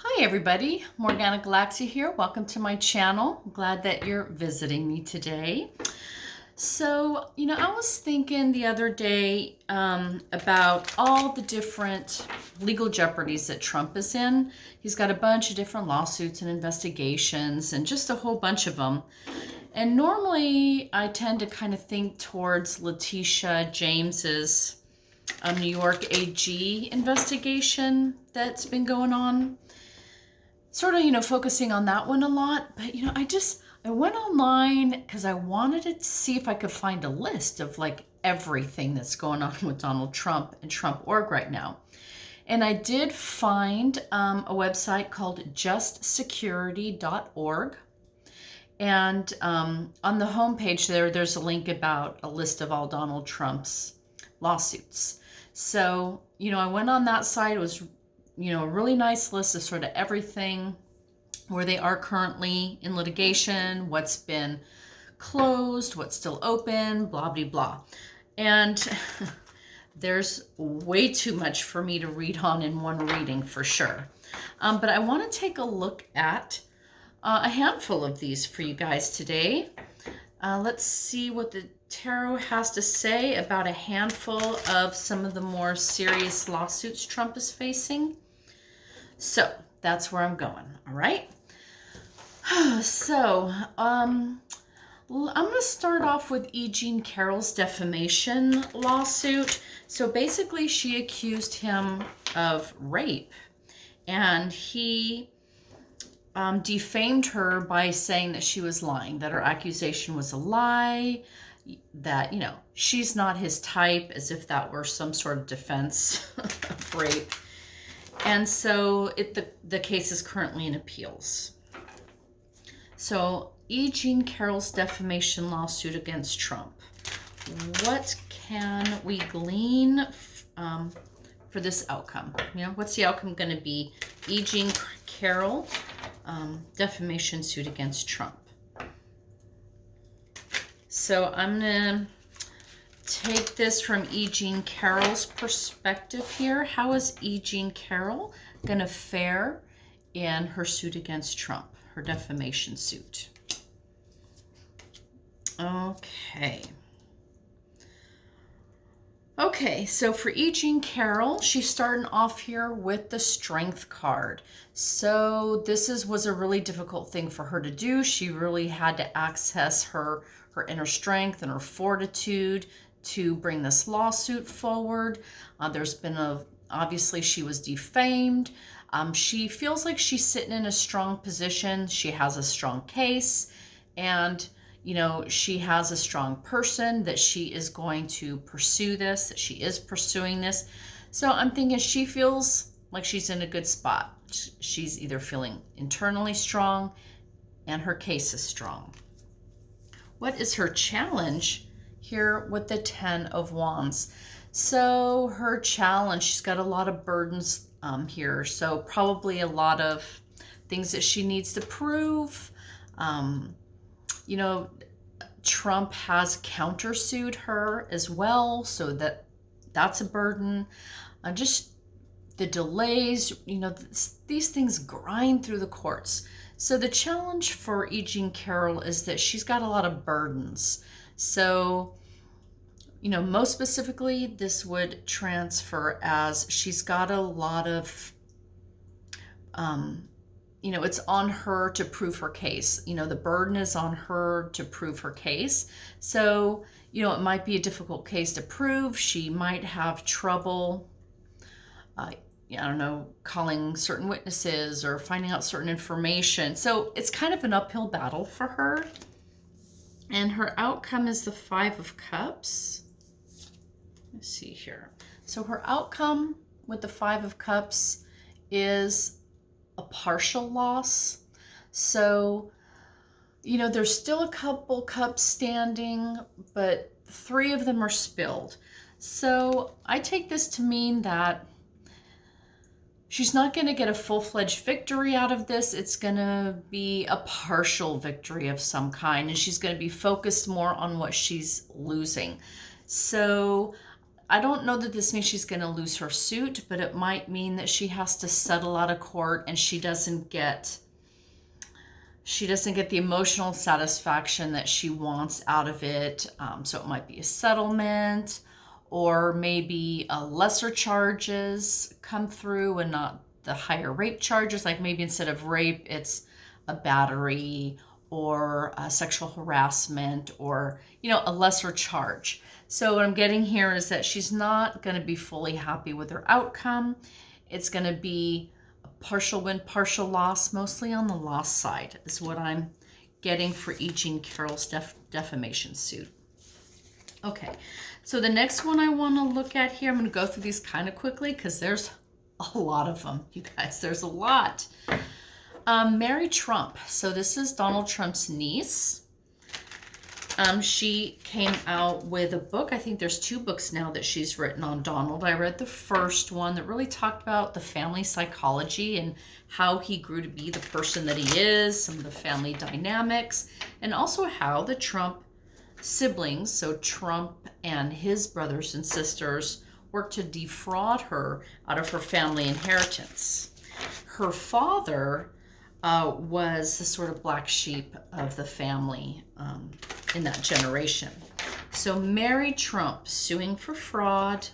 Hi everybody, Morgana Galaxia here. Welcome to my channel. I'm glad that you're visiting me today. So, I was thinking the other day about all the different legal jeopardies that Trump is in. He's got a bunch of different lawsuits and investigations and just a whole bunch of them. And normally I tend to kind of think towards Letitia James's New York AG investigation that's been going on. Sort of, focusing on that one a lot. But, I went online because I wanted to see if I could find a list of like everything that's going on with Donald Trump and Trump.org right now. And I did find a website called justsecurity.org. And on the homepage there's a link about a list of all Donald Trump's lawsuits. So, I went on that site. It was a really nice list of sort of everything, where they are currently in litigation, what's been closed, what's still open, blah, blah, blah. And there's way too much for me to read on in one reading for sure. But I want to take a look at a handful of these for you guys today. Let's see what the tarot has to say about a handful of some of the more serious lawsuits Trump is facing. So that's where I'm going, all right? So, I'm going to start off with E. Jean Carroll's defamation lawsuit. So basically she accused him of rape, and he defamed her by saying that she was lying, that her accusation was a lie, that, she's not his type, as if that were some sort of defense of rape. And so the case is currently in appeals. So E. Jean Carroll's defamation lawsuit against Trump. What can we glean for this outcome? What's the outcome going to be? E. Jean Carroll defamation suit against Trump. So I'm going to take this from E. Jean Carroll's perspective here. How is E. Jean Carroll going to fare in her suit against Trump, her defamation suit? Okay, so for E. Jean Carroll, she's starting off here with the Strength card. So this was a really difficult thing for her to do. She really had to access her inner strength and her fortitude to bring this lawsuit forward. There's been obviously she was defamed. She feels like she's sitting in a strong position. She has a strong case, and she has a strong person that she is going to pursue this, that she is pursuing this. So I'm thinking she feels like she's in a good spot. She's either feeling internally strong and her case is strong. What is her challenge here with the Ten of Wands? So her challenge, she's got a lot of burdens here. So probably a lot of things that she needs to prove. Trump has countersued her as well, so that's a burden. Just the delays, these things grind through the courts. So the challenge for E. Jean Carroll is that she's got a lot of burdens. So, most specifically, this would transfer as she's got a lot of, it's on her to prove her case. The burden is on her to prove her case. So, it might be a difficult case to prove. She might have trouble, calling certain witnesses or finding out certain information. So it's kind of an uphill battle for her. And her outcome is the Five of Cups. Let's see here. So her outcome with the Five of Cups is a partial loss. So, there's still a couple cups standing, but 3 of them are spilled. So I take this to mean that she's not going to get a full-fledged victory out of this. It's going to be a partial victory of some kind, and she's going to be focused more on what she's losing. So I don't know that this means she's going to lose her suit, but it might mean that she has to settle out of court and she doesn't get the emotional satisfaction that she wants out of it. So it might be a settlement, or maybe lesser charges come through and not the higher rape charges. Like maybe instead of rape, it's a battery or sexual harassment, or, you know, a lesser charge. So what I'm getting here is that she's not going to be fully happy with her outcome. It's going to be a partial win, partial loss, mostly on the loss side is what I'm getting for E. Jean Carroll's defamation suit. Okay, so the next one I want to look at here, I'm going to go through these kind of quickly because there's a lot of them, you guys. There's a lot. Mary Trump. So this is Donald Trump's niece. She came out with a book. I think there's 2 books now that she's written on Donald. I read the first one that really talked about the family psychology and how he grew to be the person that he is, some of the family dynamics, and also how the Trump siblings, so Trump and his brothers and sisters, worked to defraud her out of her family inheritance. Her father was the sort of black sheep of the family in that generation. So Mary Trump suing for fraud.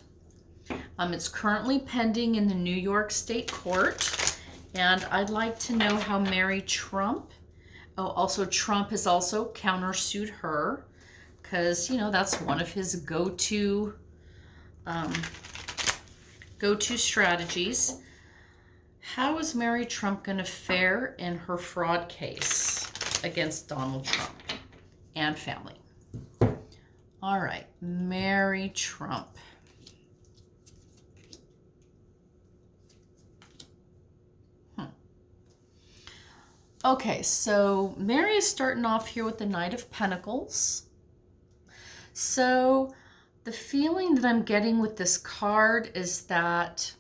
It's currently pending in the New York State Court. And I'd like to know how Mary Trump, also Trump has also countersued her, because, you know, that's one of his go-to strategies. How is Mary Trump going to fare in her fraud case against Donald Trump and family? All right, Mary Trump. Okay, so Mary is starting off here with the Knight of Pentacles. So the feeling that I'm getting with this card is that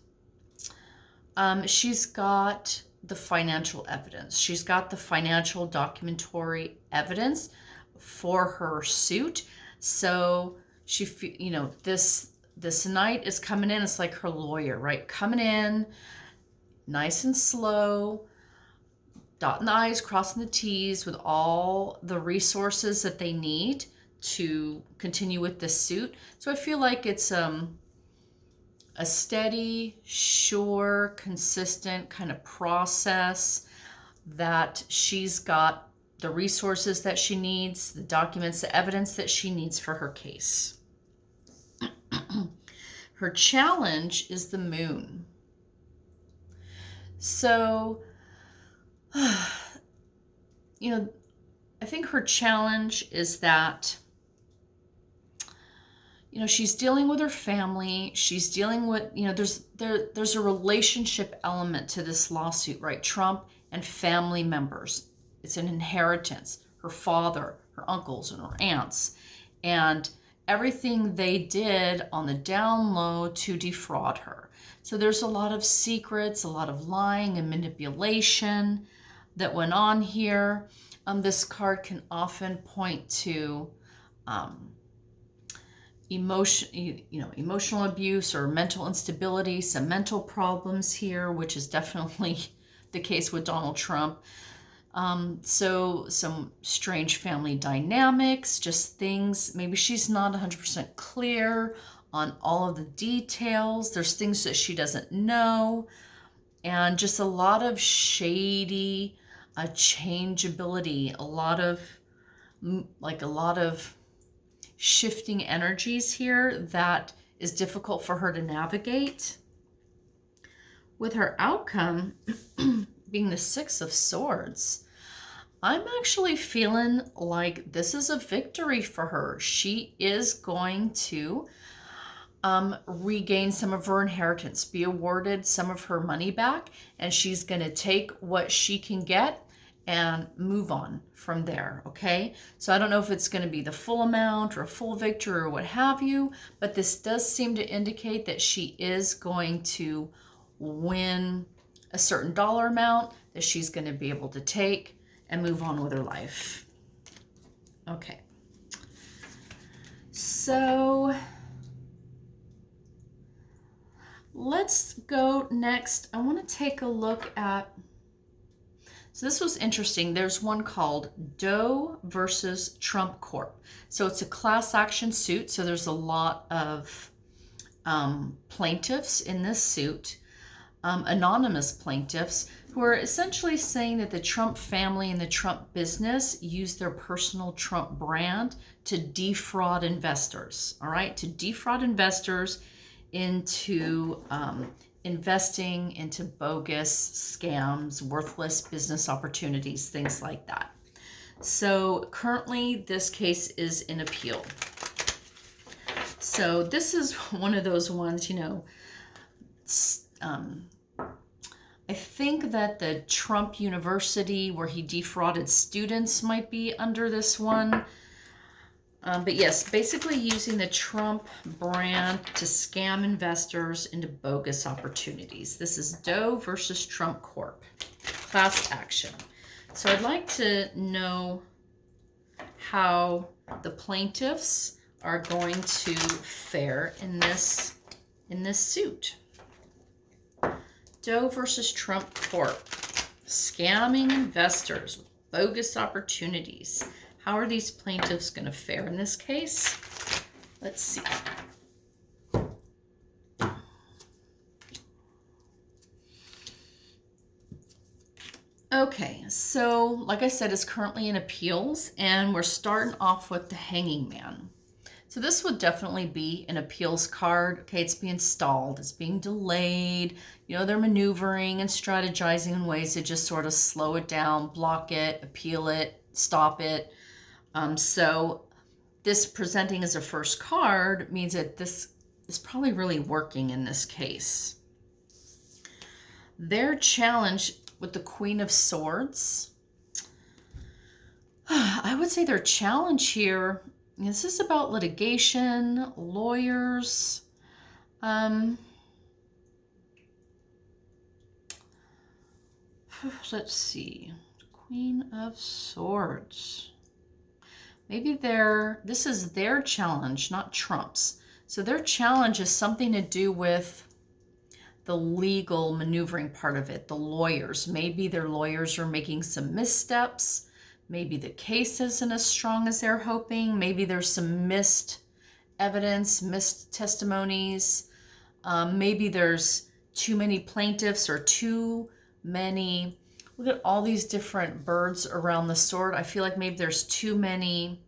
she's got the financial evidence. She's got the financial documentary evidence for her suit. So she, you know, this Knight is coming in. It's like her lawyer, right? Coming in nice and slow, dotting the I's, crossing the T's, with all the resources that they need to continue with this suit. So I feel like it's a steady, sure, consistent kind of process, that she's got the resources that she needs, the documents, the evidence that she needs for her case. Her challenge is the Moon. So, you know, I think her challenge is that, you know, she's dealing with her family. She's dealing with, you know, there's a relationship element to this lawsuit, right? Trump and family members. It's an inheritance. Her father, her uncles, and her aunts, and everything they did on the down low to defraud her. So there's a lot of secrets, a lot of lying and manipulation that went on here. This card can often point to emotional abuse or mental instability, some mental problems here, which is definitely the case with Donald Trump. So some strange family dynamics, just things, maybe she's not 100% clear on all of the details. There's things that she doesn't know, and just a lot of shady changeability, a lot of shifting energies here that is difficult for her to navigate. With her outcome being the 6 of Swords, I'm actually feeling like this is a victory for her. She is going to regain some of her inheritance, be awarded some of her money back, and she's going to take what she can get and move on from there, okay? So I don't know if it's going to be the full amount or a full victory or what have you, but this does seem to indicate that she is going to win a certain dollar amount that she's going to be able to take and move on with her life. Okay. So Let's go next. I want to take a look at, so this was interesting. There's one called Doe versus Trump Corp. So it's a class action suit. So there's a lot of plaintiffs in this suit, anonymous plaintiffs, who are essentially saying that the Trump family and the Trump business use their personal Trump brand to defraud investors, all right? To defraud investors into investing into bogus scams, worthless business opportunities, things like that. So currently this case is in appeal. So this is one of those ones, you know, I think that the Trump University where he defrauded students might be under this one. But yes, basically using the Trump brand to scam investors into bogus opportunities. This is Doe versus Trump Corp. Class action. So I'd like to know how the plaintiffs are going to fare in this suit. Doe versus Trump Corp. Scamming investors with bogus opportunities. How are these plaintiffs going to fare in this case? Let's see. Okay, so like I said, it's currently in appeals, and we're starting off with the Hanging Man. So this would definitely be an appeals card. Okay, it's being stalled, it's being delayed. You know, they're maneuvering and strategizing in ways to just sort of slow it down, block it, appeal it, stop it. So this presenting as a first card means that this is probably really working in this case. Their challenge with the Queen of Swords, I would say their challenge here, this is about litigation, lawyers. Let's see. Queen of Swords. Maybe this is their challenge, not Trump's. So their challenge is something to do with the legal maneuvering part of it, the lawyers. Maybe their lawyers are making some missteps. Maybe the case isn't as strong as they're hoping. Maybe there's some missed evidence, missed testimonies. Maybe there's too many plaintiffs or too many. Look at all these different birds around the sword. I feel like maybe there's too many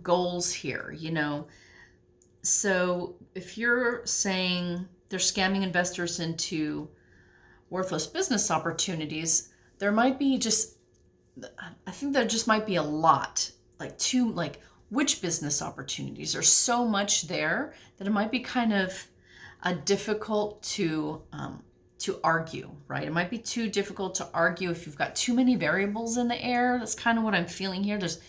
goals here, you know. So if you're saying they're scamming investors into worthless business opportunities, there might be I think there just might be a lot, like which business opportunities? There's so much there that it might be kind of difficult to argue, right? It might be too difficult to argue if you've got too many variables in the air. That's kind of what I'm feeling here. There's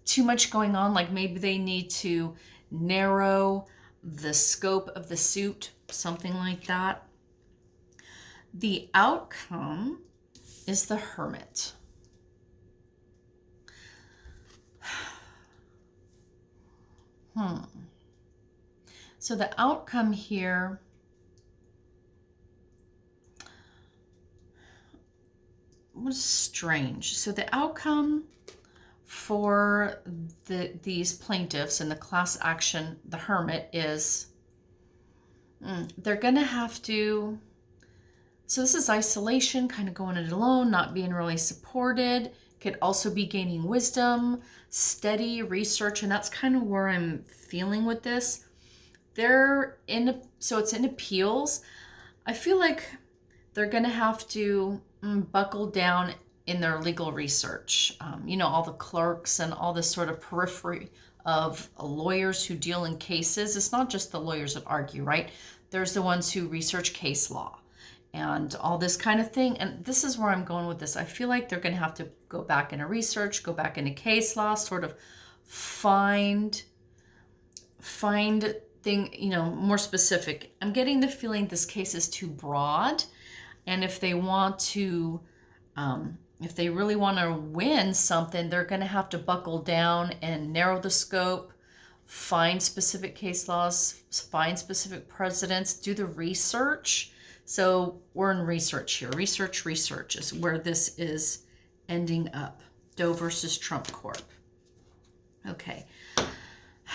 too much going on. Like maybe they need to narrow the scope of the suit, something like that. The outcome is the Hermit. So the outcome here was strange. So the outcome for these plaintiffs in the class action, the Hermit, is they're going to have to, so this is isolation, kind of going it alone, not being really supported. Could also be gaining wisdom, steady research, and that's kind of where I'm feeling with this. So it's in appeals. I feel like they're going to have to buckle down in their legal research. You know, all the clerks and all this sort of periphery of lawyers who deal in cases. It's not just the lawyers that argue, right? There's the ones who research case law and all this kind of thing. And this is where I'm going with this. I feel like they're going to have to go back into research, go back into case law, sort of find thing, you know, more specific. I'm getting the feeling this case is too broad. And if they want to, if they really want to win something, they're going to have to buckle down and narrow the scope, find specific case laws, find specific precedents, do the research. So we're in research here. Research is where this is ending up. Doe versus Trump Corp. Okay.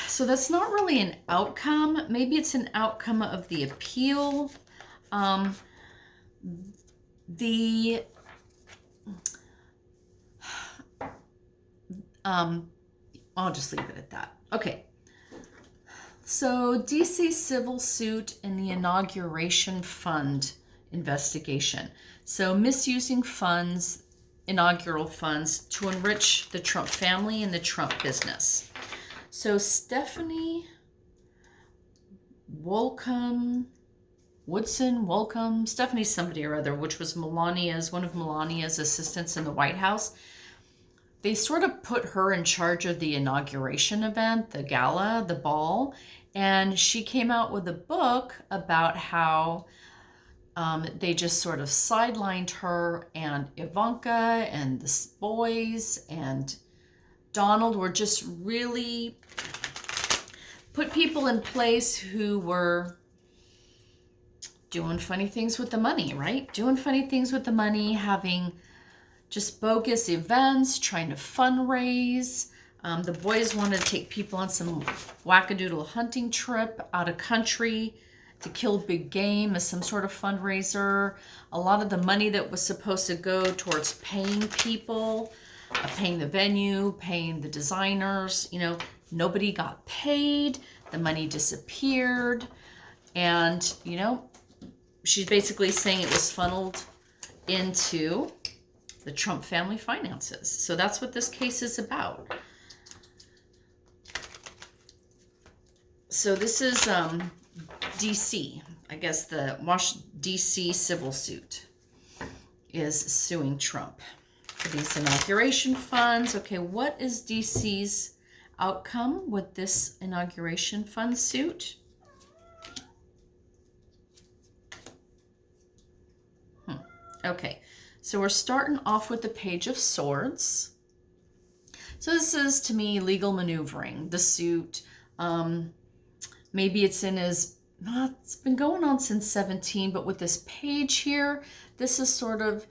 So that's not really an outcome. Maybe it's an outcome of the appeal. I'll just leave it at that. Okay. So DC civil suit in the inauguration fund investigation. So misusing funds, inaugural funds, to enrich the Trump family and the Trump business. So Stephanie Woolcombe, Stephanie somebody or other, which was one of Melania's assistants in the White House. They sort of put her in charge of the inauguration event, the gala, the ball, and she came out with a book about how they just sort of sidelined her, and Ivanka and the boys and Donald were just really put people in place who were doing funny things with the money, right? Doing funny things with the money, having just bogus events, trying to fundraise. The boys wanted to take people on some wackadoodle hunting trip out of country to kill big game as some sort of fundraiser. A lot of the money that was supposed to go towards paying people, paying the venue, paying the designers, nobody got paid. The money disappeared. And, she's basically saying it was funneled into the Trump family finances. So that's what this case is about. So this is DC. I guess the DC civil suit is suing Trump for these inauguration funds. Okay, what is DC's outcome with this inauguration fund suit? Okay, so we're starting off with the Page of Swords. So this is, to me, legal maneuvering, the suit. Maybe it's it's been going on since 17, but with this page here, this is sort of,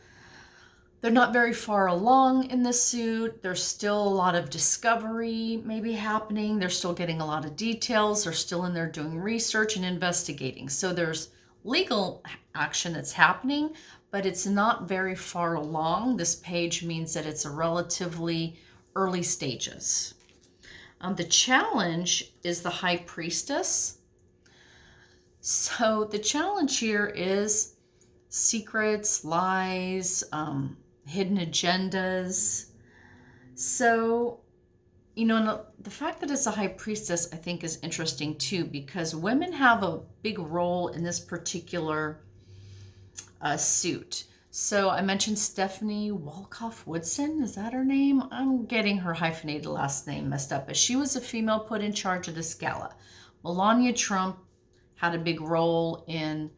they're not very far along in the suit. There's still a lot of discovery maybe happening. They're still getting a lot of details. They're still in there doing research and investigating. So there's legal action that's happening, but it's not very far along. This page means that it's a relatively early stages. The challenge is the High Priestess. So the challenge here is secrets, lies, hidden agendas. So, the fact that it's a High Priestess, I think, is interesting too, because women have a big role in this particular suit. So I mentioned Stephanie Woolcombe-Woodson. Is that her name? I'm getting her hyphenated last name messed up, but she was a female put in charge of this gala. Melania Trump had a big role in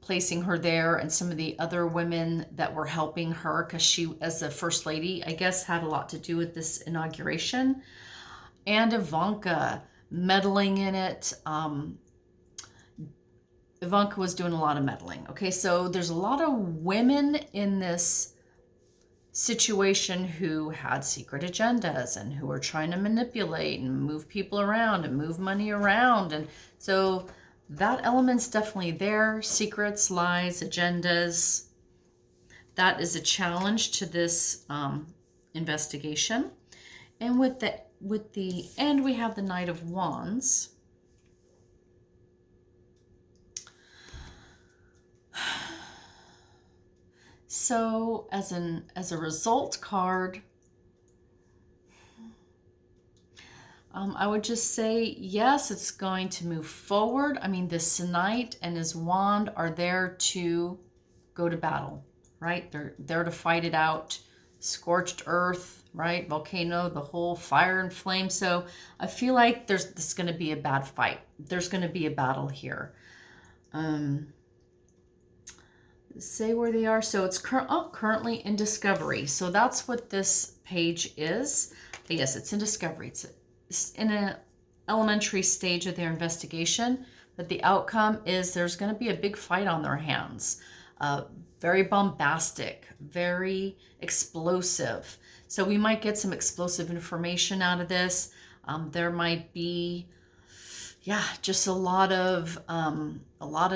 placing her there, and some of the other women that were helping her, because she, as the first lady, I guess, had a lot to do with this inauguration. And Ivanka meddling in it. Ivanka was doing a lot of meddling. Okay, so there's a lot of women in this situation who had secret agendas and who were trying to manipulate and move people around and move money around. And so that element's definitely there. Secrets, lies, agendas. That is a challenge to this investigation. And with the end, we have the Knight of Wands. So as a result card, I would just say, yes, it's going to move forward. I mean, this knight and his wand are there to go to battle, right? They're there to fight it out. Scorched earth, right? Volcano, the whole fire and flame. So I feel like there's going to be a bad fight. There's going to be a battle here. Say where they are. So it's currently in discovery. So that's what this page is. But yes, it's in discovery. It's in a elementary stage of their investigation, but the outcome is there's going to be a big fight on their hands. Very bombastic, very explosive. So we might get some explosive information out of this. There might be, yeah, just a lot of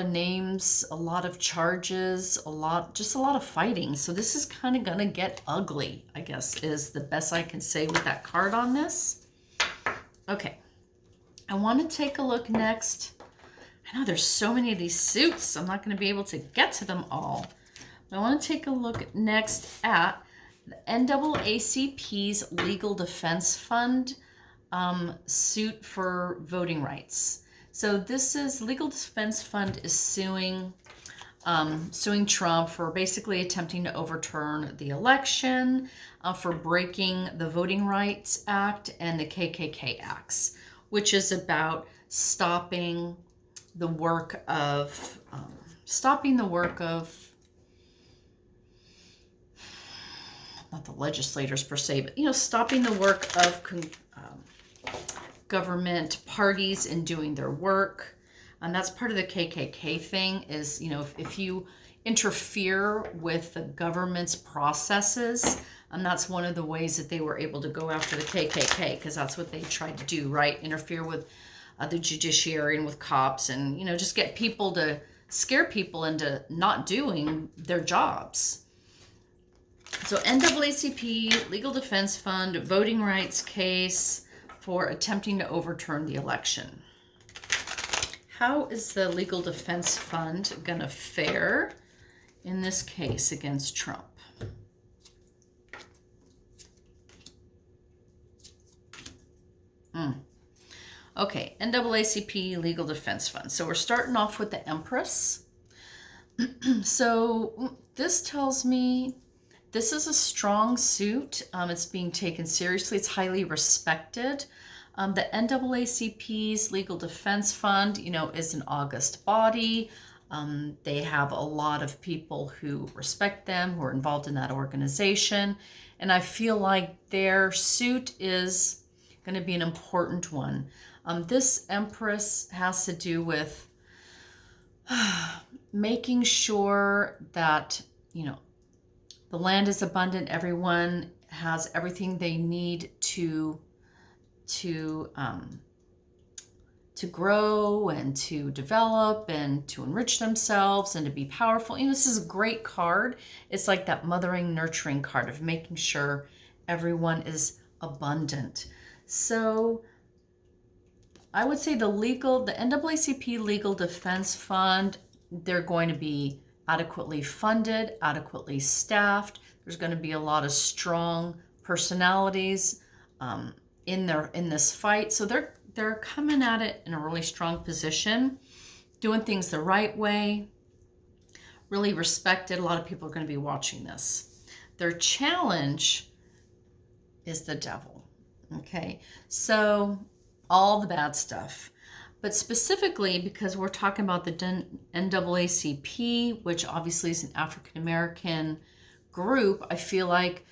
names, a lot of charges, just a lot of fighting. So this is kind of gonna get ugly, I guess, is the best I can say with that card on this. Okay, I want to take a look next. I know there's so many of these suits, I'm not going to be able to get to them all. But I want to take a look next at the NAACP's Legal Defense Fund suit for voting rights. So this is Legal Defense Fund is suing Trump for basically attempting to overturn the election, for breaking the Voting Rights Act and the KKK Acts, which is about stopping the work of not the legislators per se, but stopping the work of government parties in doing their work. And that's part of the KKK thing is, if you interfere with the government's processes, and that's one of the ways that they were able to go after the KKK, because that's what they tried to do, right? Interfere with the judiciary and with cops, and just get people to scare people into not doing their jobs. So NAACP Legal Defense Fund voting rights case for attempting to overturn the election. How is the Legal Defense Fund gonna fare in this case against Trump? Okay, NAACP Legal Defense Fund. So we're starting off with the Empress. So this tells me this is a strong suit. It's being taken seriously. It's highly respected. The NAACP's Legal Defense Fund, is an august body. They have a lot of people who respect them, who are involved in that organization. And I feel like their suit is going to be an important one. This Empress has to do with making sure that, the land is abundant. Everyone has everything they need to grow and to develop and to enrich themselves and to be powerful. This is a great card. It's like that mothering, nurturing card of making sure everyone is abundant. So I would say the NAACP Legal Defense Fund, they're going to be adequately funded, adequately staffed. There's going to be a lot of strong personalities in this fight. So they're coming at it in a really strong position, doing things the right way, really respected. A lot of people are going to be watching this. Their challenge is the devil. Okay, so all the bad stuff. But specifically, because we're talking about the NAACP, which obviously is an African-American group, I feel like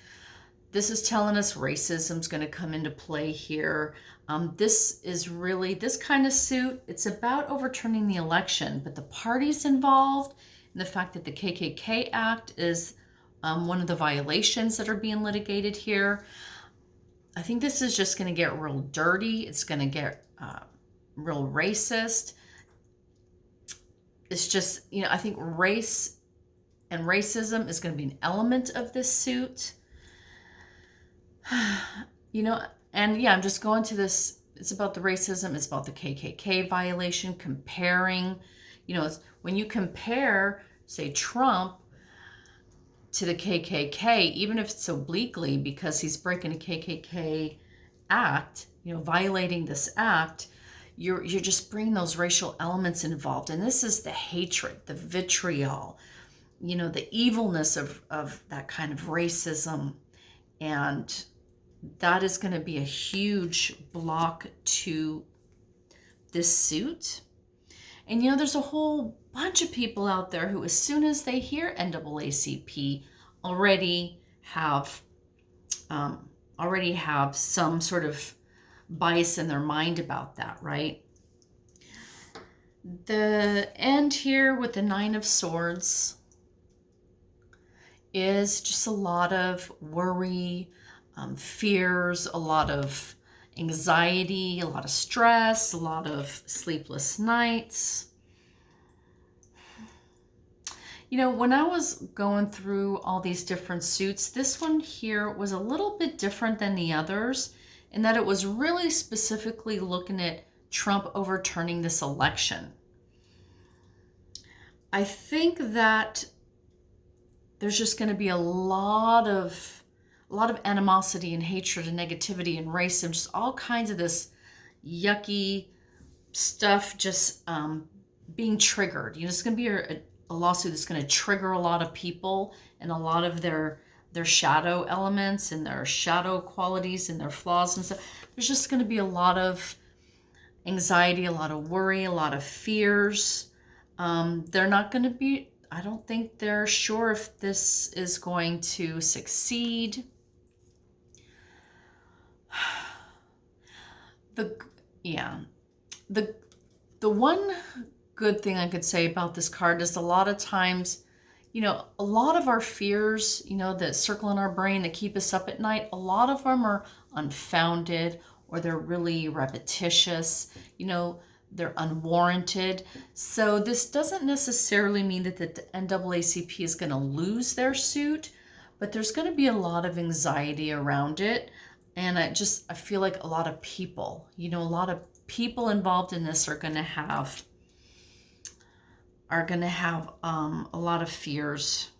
this is telling us racism is going to come into play here. This kind of suit, it's about overturning the election, but the parties involved and the fact that the KKK Act is one of the violations that are being litigated here. I think this is just going to get real dirty. It's going to get real racist. It's just, I think race and racism is going to be an element of this suit. And yeah, I'm just going to this. It's about the racism. It's about the KKK violation, comparing, when you compare, say, Trump to the KKK, even if it's obliquely because he's breaking a KKK act, violating this act, you're just bringing those racial elements involved. And this is the hatred, the vitriol, the evilness of that kind of racism. And that is going to be a huge block to this suit. And there's a whole bunch of people out there who, as soon as they hear NAACP, already have some sort of bias in their mind about that, right? The end here with the Nine of Swords is just a lot of worry, fears, a lot of anxiety, a lot of stress, a lot of sleepless nights. You know, when I was going through all these different suits, this one here was a little bit different than the others in that it was really specifically looking at Trump overturning this election. I think that there's just going to be a lot of animosity and hatred and negativity and racism, just all kinds of this yucky stuff just being triggered. You know, it's going to be a lawsuit that's going to trigger a lot of people and a lot of their shadow elements and their shadow qualities and their flaws and stuff. There's just going to be a lot of anxiety, a lot of worry, a lot of fears. They're not going to be, I don't think they're sure if this is going to succeed. The one good thing I could say about this card is a lot of times, you know, a lot of our fears, you know, that circle in our brain that keep us up at night, a lot of them are unfounded or they're really repetitious, you know, they're unwarranted. So this doesn't necessarily mean that the NAACP is going to lose their suit, but there's going to be a lot of anxiety around it. And I feel like a lot of people, you know, a lot of people involved in this are going to have a lot of fears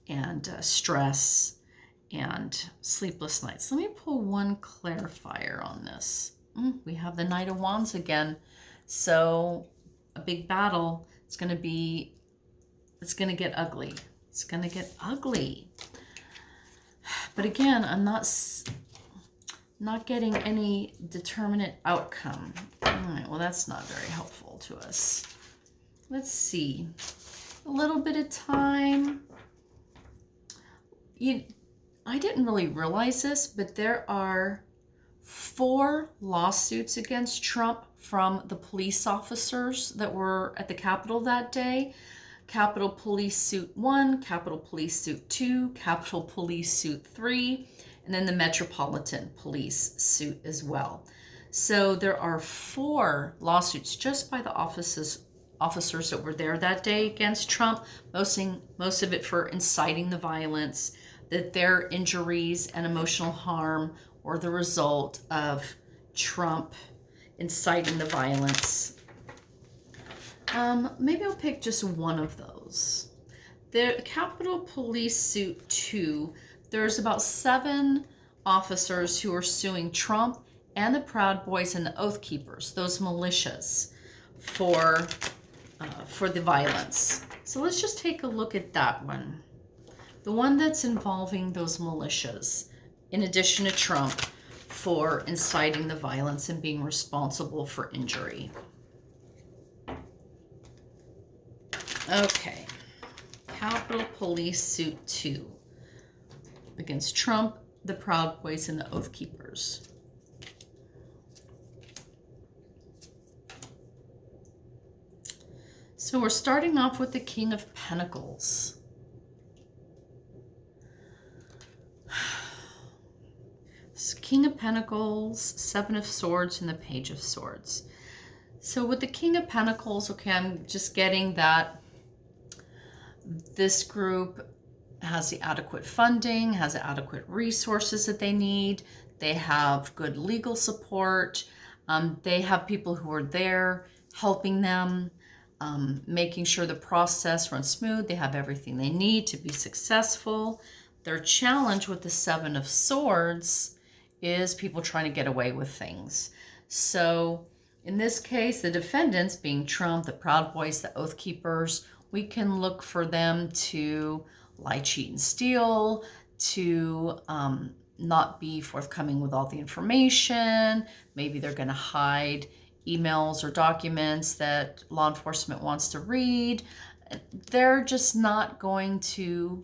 and stress and sleepless nights. Let me pull one clarifier on this. We have the Knight of Wands again. So a big battle, it's going to get ugly. It's going to get ugly. But again, I'm not getting any determinate outcome. All right, well, that's not very helpful to us. Let's see. A little bit of time. I didn't really realize this, but there are 4 lawsuits against Trump from the police officers that were at the Capitol that day. Capitol Police Suit 1, Capitol Police Suit 2, Capitol Police Suit 3, and then the Metropolitan Police Suit as well. So there are 4 lawsuits just by the officers that were there that day against Trump, most of it for inciting the violence, that their injuries and emotional harm were the result of Trump inciting the violence. Maybe I'll pick just one of those. The Capitol Police Suit 2, there's about 7 officers who are suing Trump and the Proud Boys and the Oath Keepers, those militias, for the violence. So let's just take a look at that one. The one that's involving those militias, in addition to Trump, for inciting the violence and being responsible for injury. Okay, Capitol Police Suit 2 against Trump, the Proud Boys, and the Oath Keepers. So we're starting off with the King of Pentacles. King of Pentacles, 7 of Swords, and the Page of Swords. So with the King of Pentacles, okay, I'm just getting that this group has the adequate funding, has the adequate resources that they need. They have good legal support. They have people who are there helping them, making sure the process runs smooth. They have everything they need to be successful. Their challenge with the 7 of Swords is people trying to get away with things. So in this case, the defendants, being Trump, the Proud Boys, the Oath Keepers, we can look for them to lie, cheat, and steal, to not be forthcoming with all the information. Maybe they're going to hide emails or documents that law enforcement wants to read. They're just not going to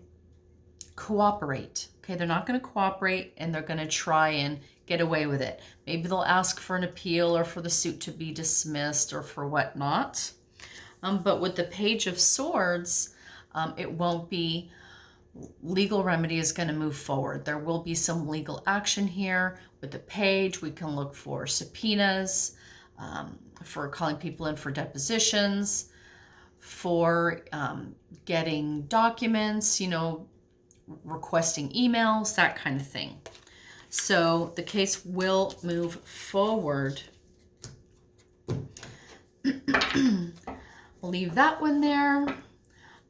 cooperate. Okay, they're not going to cooperate, and they're going to try and get away with it. Maybe they'll ask for an appeal or for the suit to be dismissed or for whatnot. But with the Page of Swords, it won't be. Legal remedy is going to move forward. There will be some legal action here. With the Page, we can look for subpoenas, for calling people in for depositions, for getting documents, you know, requesting emails, that kind of thing. So the case will move forward. Leave that one there.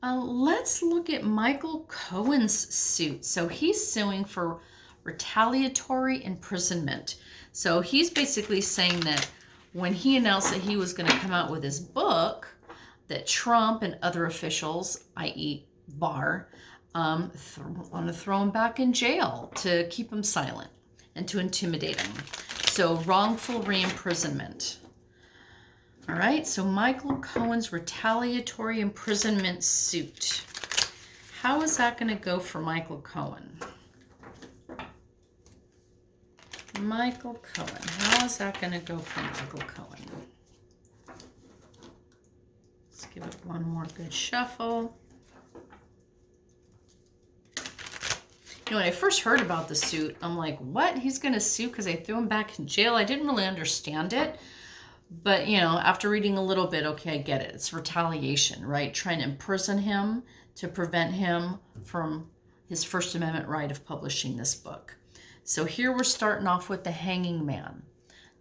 Let's look at Michael Cohen's suit. So he's suing for retaliatory imprisonment. So he's basically saying that when he announced that he was going to come out with his book, that Trump and other officials, i.e. Barr, want to throw him back in jail to keep him silent and to intimidate him. So wrongful re-imprisonment. All right, so Michael Cohen's retaliatory imprisonment suit. How is that going to go for Michael Cohen? Michael Cohen. How is that going to go for Michael Cohen? Let's give it one more good shuffle. You know, when I first heard about the suit, I'm like, what? He's going to sue because they threw him back in jail? I didn't really understand it. But, you know, after reading a little bit, okay, I get it. It's retaliation, right? Trying to imprison him to prevent him from his First Amendment right of publishing this book. So here we're starting off with the Hanging Man.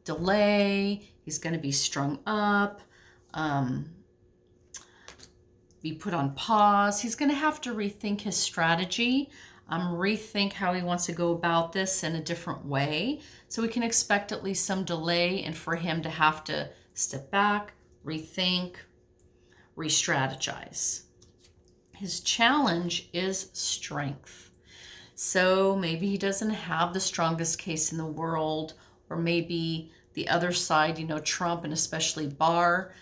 Delay, he's going to be strung up, be put on pause. He's going to have to rethink his strategy, rethink how he wants to go about this in a different way. So we can expect at least some delay and for him to have to step back, rethink, re-strategize. His challenge is strength. So maybe he doesn't have the strongest case in the world, or maybe the other side, you know, Trump and especially Barr,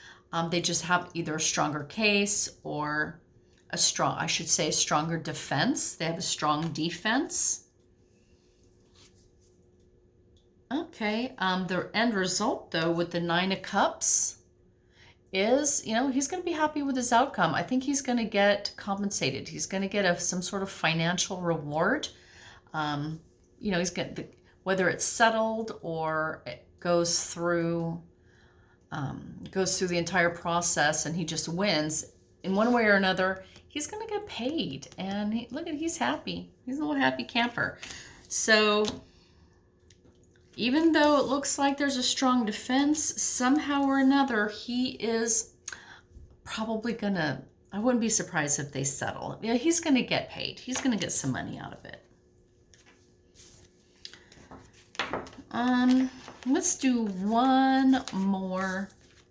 they just have either a stronger case or a stronger defense. They have a strong defense. Okay, the end result, though, with the 9 of Cups is, you know, he's going to be happy with his outcome. I think he's going to get compensated. He's going to get some sort of financial reward. You know, he's going to, whether it's settled or it goes through the entire process and he just wins in one way or another, he's going to get paid. And he's happy. He's a little happy camper. So even though it looks like there's a strong defense, somehow or another, he is probably gonna, I wouldn't be surprised if they settle. Yeah, he's gonna get paid. He's gonna get some money out of it. Let's do one more.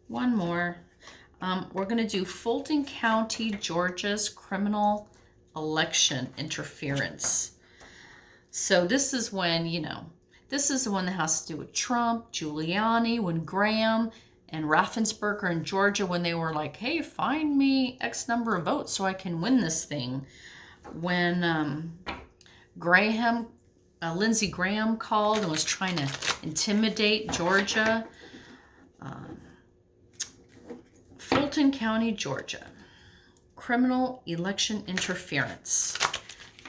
We're gonna do Fulton County, Georgia's criminal election interference. So this is when, you know, this is the one that has to do with Trump, Giuliani, when Graham and Raffensperger in Georgia, when they were like, hey, find me X number of votes so I can win this thing. When Lindsey Graham called and was trying to intimidate Georgia. Fulton County, Georgia. Criminal election interference.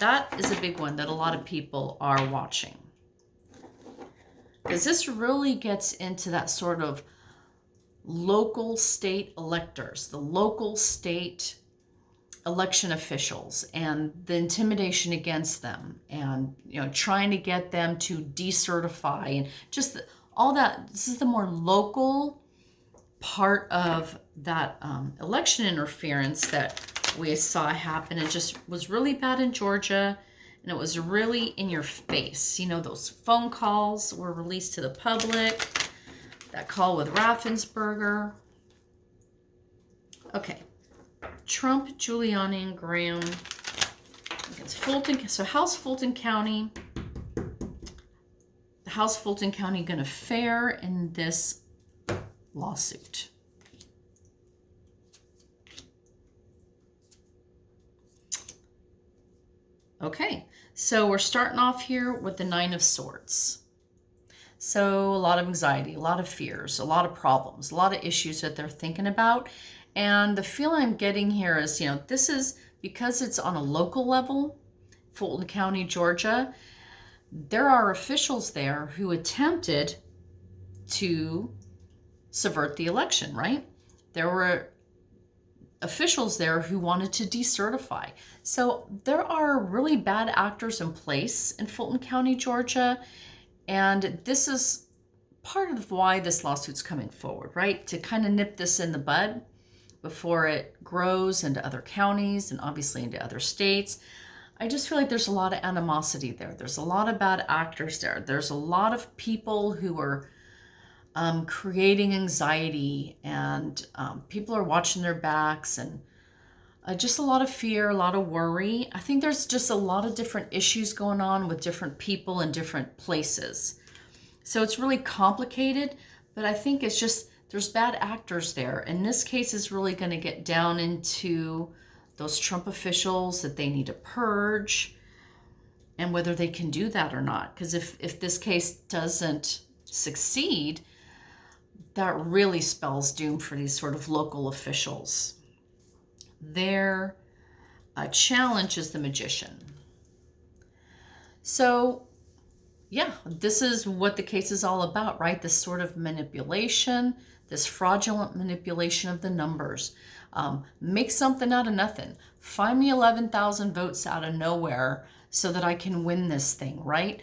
That is a big one that a lot of people are watching. Because this really gets into that sort of local state electors, the local state election officials, and the intimidation against them, and, you know, trying to get them to decertify, and just all that. This is the more local part of that election interference that we saw happen. It just was really bad in Georgia. And it was really in your face. You know, those phone calls were released to the public. That call with Raffensperger. Okay. Trump, Giuliani, and Graham against Fulton. So how's Fulton County? How's Fulton County going to fare in this lawsuit? Okay, so we're starting off here with the 9 of Swords. So a lot of anxiety, a lot of fears, a lot of problems, a lot of issues that they're thinking about. And the feeling I'm getting here is, this is because it's on a local level, Fulton County, Georgia. There are officials there who attempted to subvert the election, right? There were officials there who wanted to decertify. So there are really bad actors in place in Fulton County, Georgia. And this is part of why this lawsuit's coming forward, right? To kind of nip this in the bud before it grows into other counties and obviously into other states. I just feel like there's a lot of animosity there. There's a lot of bad actors there. There's a lot of people who are creating anxiety, and people are watching their backs, and just a lot of fear, a lot of worry. I think there's just a lot of different issues going on with different people in different places. So it's really complicated, but I think it's just there's bad actors there. And this case is really going to get down into those Trump officials that they need to purge and whether they can do that or not. Because if this case doesn't succeed, that really spells doom for these sort of local officials. Their challenge is the magician. So, yeah, this is what the case is all about, right? This sort of manipulation, this fraudulent manipulation of the numbers. Make something out of nothing. Find me 11,000 votes out of nowhere so that I can win this thing, right?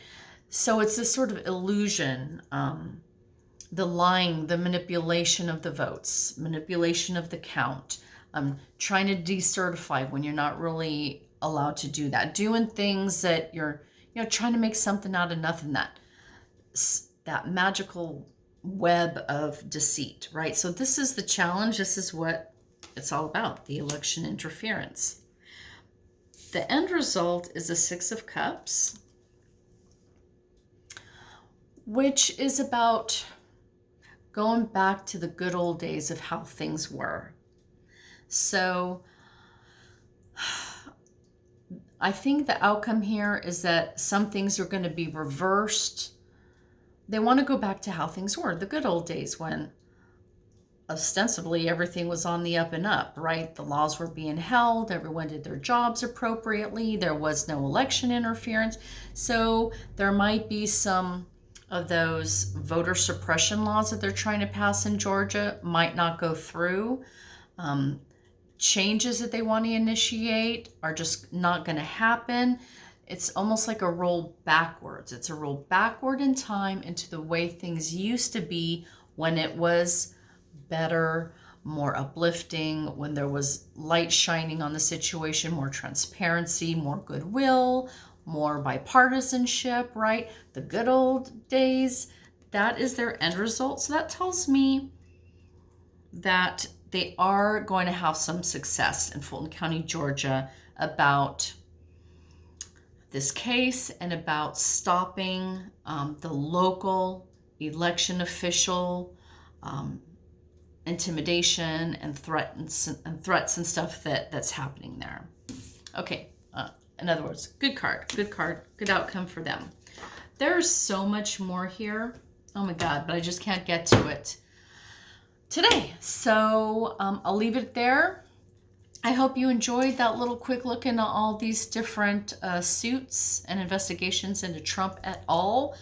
So it's this sort of illusion, the lying, the manipulation of the votes, manipulation of the count, trying to decertify when you're not really allowed to do that, doing things that you're, trying to make something out of nothing, that magical web of deceit, right? So this is the challenge. This is what it's all about, the election interference. The end result is a 6 of Cups, which is about going back to the good old days of how things were. So I think the outcome here is that some things are going to be reversed. They want to go back to how things were, the good old days when ostensibly everything was on the up and up, right? The laws were being held, everyone did their jobs appropriately, there was no election interference. So there might be some of those voter suppression laws that they're trying to pass in Georgia might not go through. Changes that they want to initiate are just not going to happen. It's almost like a roll backwards. It's a roll backward in time into the way things used to be when it was better, more uplifting, when there was light shining on the situation, more transparency, more goodwill, more bipartisanship, right? The good old days, that is their end result. So that tells me that they are going to have some success in Fulton County, Georgia about this case and about stopping the local election official intimidation and threats and stuff that's happening there. Okay, in other words, good card, good outcome for them. There's so much more here. Oh my God, but I just can't get to it today. So I'll leave it there. I hope you enjoyed that little quick look into all these different suits and investigations into Trump et al.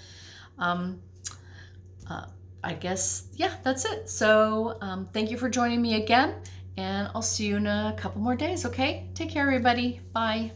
I guess, yeah, that's it. So thank you for joining me again, and I'll see you in a couple more days, okay? Take care, everybody. Bye.